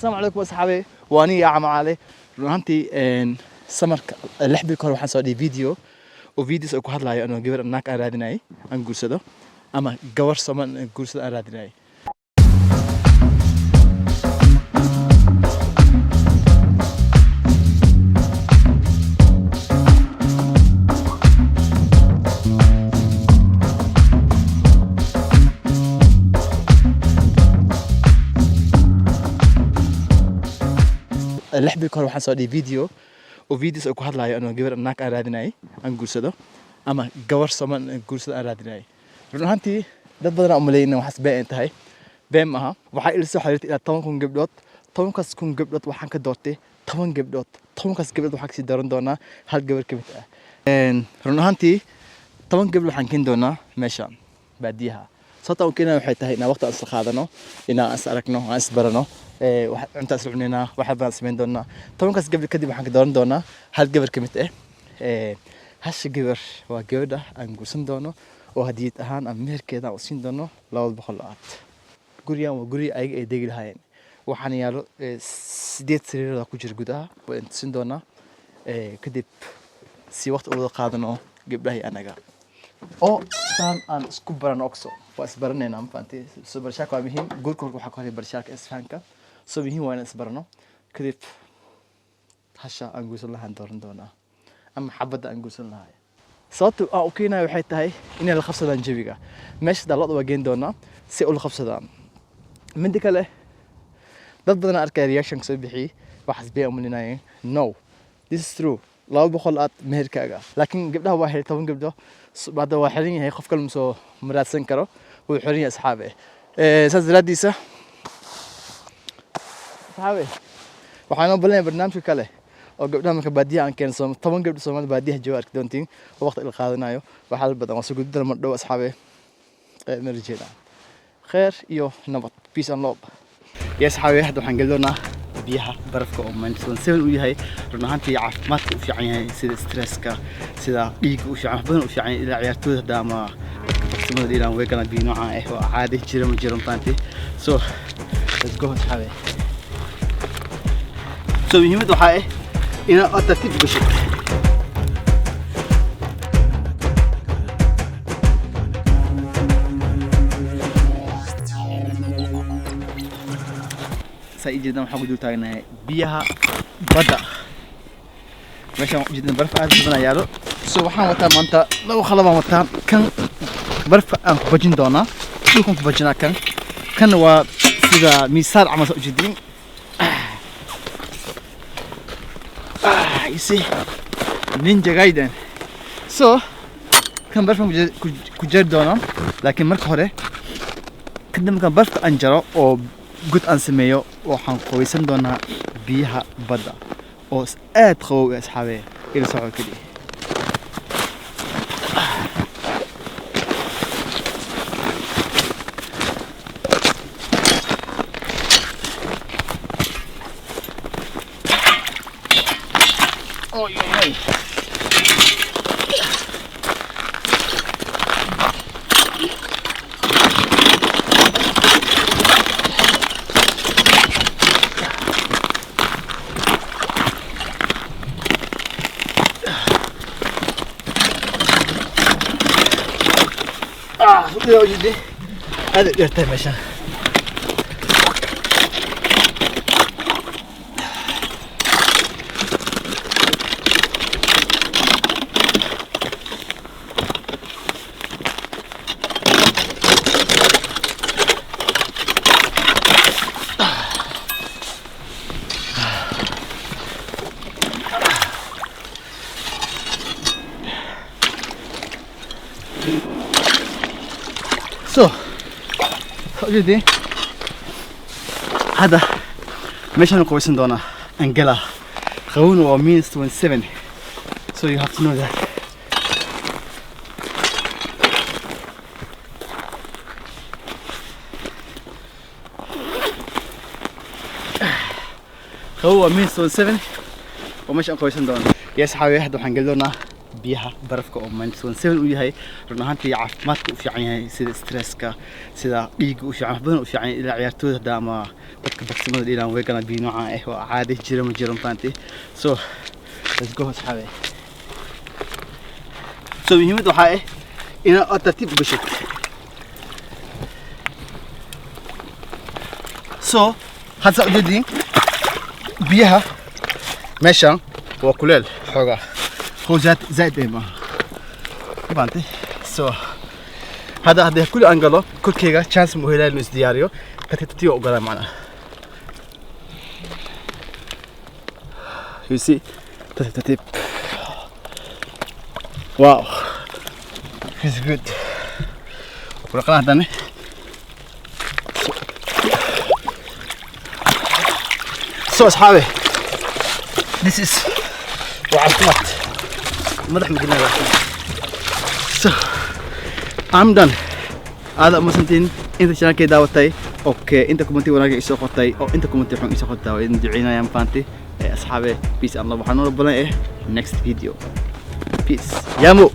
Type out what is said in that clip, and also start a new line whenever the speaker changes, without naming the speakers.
السلام عليكم أصحابي وأنا يا عم علي runtii samarka 6 bil hore waxaan soo dhigay video oo videos ay ku hadlayo anoo gabar naag aan raadinay aan guursado ama gabar Soomaali aan guursado aan raadinay لح بيكون waxaan soo dhigay video oo videos ay ku hadlayo anoo gabar naag aan raadinay aan guursado ama gabar Soomaali aan guursado aan raadinay runtii dad badan oo maleeyna waxaas been tahay been maaha waxa ila soo xiriirtay ilaa 10,000 gabdhood 10,000 gabdhood waxaan ka doortay 10 gabdhood 10,000 gabdhood waxaan si dooran doonaa hal gabar ka mid ah runtii 10 gabdhood waxaan keen doonaa meeshan baadiyaha sababta oo keenay waxay tahay in waqti aan isla qaadano in aan is aragno aan is barano waxaan cuntaynaa waxa baan sameyn doonaa 10kaas gabdhood kadib waxaan ka dooran doonaa hal gabar ka mid ah hash gabar waa gabadha aan guursan doono oo hadiyad ahaan aan meherkeeda u siin doono 200 lacag gurigan waa guri ay degi lahaayeen waxaan yaalo 8 sariirood ku jira gudaha waan siin doonaa kadib si waqti uga qaadano gabdhaha anaga oo aan isku baran oxo waa isbaranayna ma fahantii soo barashaaka waa muhiim guurka waxa ka hor barashaaka isfahanka soo muhiim waa in isbarano kadib hasha aan guursan lahaan dooran doonaa ama xabada aan guursan lahaay sababtu aan u keenayo waxay tahay inay la qabsadaan jawiga meesha dalad waa geen doonaa si uu la qabsadaan mid kale dad badan arkay reaction soo bixi waxas bay umlinayeen no this is true 200 aad meherkaaga laakiin gabdhaha waa xiriir 10 gabdho baada waa xirin yahay qof kale soo maraadsan karo oo xirin yahay asxaabe saas raadiisa asxaabe waxaan u ballan barnaamij kale oo gabdhaha marka baadiyaha aan keenso 10 gabdho Soomaali baadiyaha jooga arki doontiin oo waqti la qaadanayo waxa badan waa soo gudbida mar dhow asxaabe marjeeda khair iyo nabad peace and love yes asxaabe hadda waxaan galdoonaa biyaha barafka oo manson 7 u yahay runtii caafimaadka u fiican yahay sida stresska sida dhiig u fiican badan u fiican ila ciyaartooyda daama sidoo ilaa way kana biyo nooca ah oo caadi jira ma jiran faanti so let's go asxaabe so muhiimadu waxa ah in aad tartiib gasho سيجدنا محمود وتاعنا بيها بدأ ماشي جدا برف عاد بدنا يارو سبحان وتعالى مانتا لو خلبا مانتا كان برف أن بجين دونا شوكم بجينا كان و سيدا مثال عمل جدين يسي نينجا جايدن كان برف كجر دونا لكن مركورة كنا كان برف أنجرا أو قد أنسميه وحن قويسن دونا بيها بدأ أو أدخل أصحابي إلى سعود كذي يا جدي هذا يرتاح مشان جدي هذا مشان كويسن دونا انجلا خون و -27 so you have to know that هو -27 ومشان كويسن دونا يا صحابي هذا حنقول لنا biyaha barafka oo -17 u yahay run ahaantii caafimaadka u fiican yahay sida stresska sida dhiigga u fiican badan u fiican ilaa ciyaartooyda daama dadka baksimada dhiilaan way gana biyo noocan ah oo caadi jira ma jiran faanti so let's go asxaabe so muhiimad waxa ah inaad tartiib u gashid so hadda ujeedin biyaha meeshan waa kuleel xogaa خوجات زايد ما بانتي سو هذا كل انجلو كل كيغا تشانس مهيلا نس دياريو كتتيو اوغلا معنا you see تتيب واو it's good ورقنا هذا سو اصحابي this is وعلقمت مدح مقلنا so I'm done هذا مسنتين انت شان كي داوتاي اوكي انت كومنتي وراك يسو قطاي او انت كومنتي خون يسو قطاي وين دعينا يا فانتي اصحابي بيس الله وحنور بلا next video peace يا مو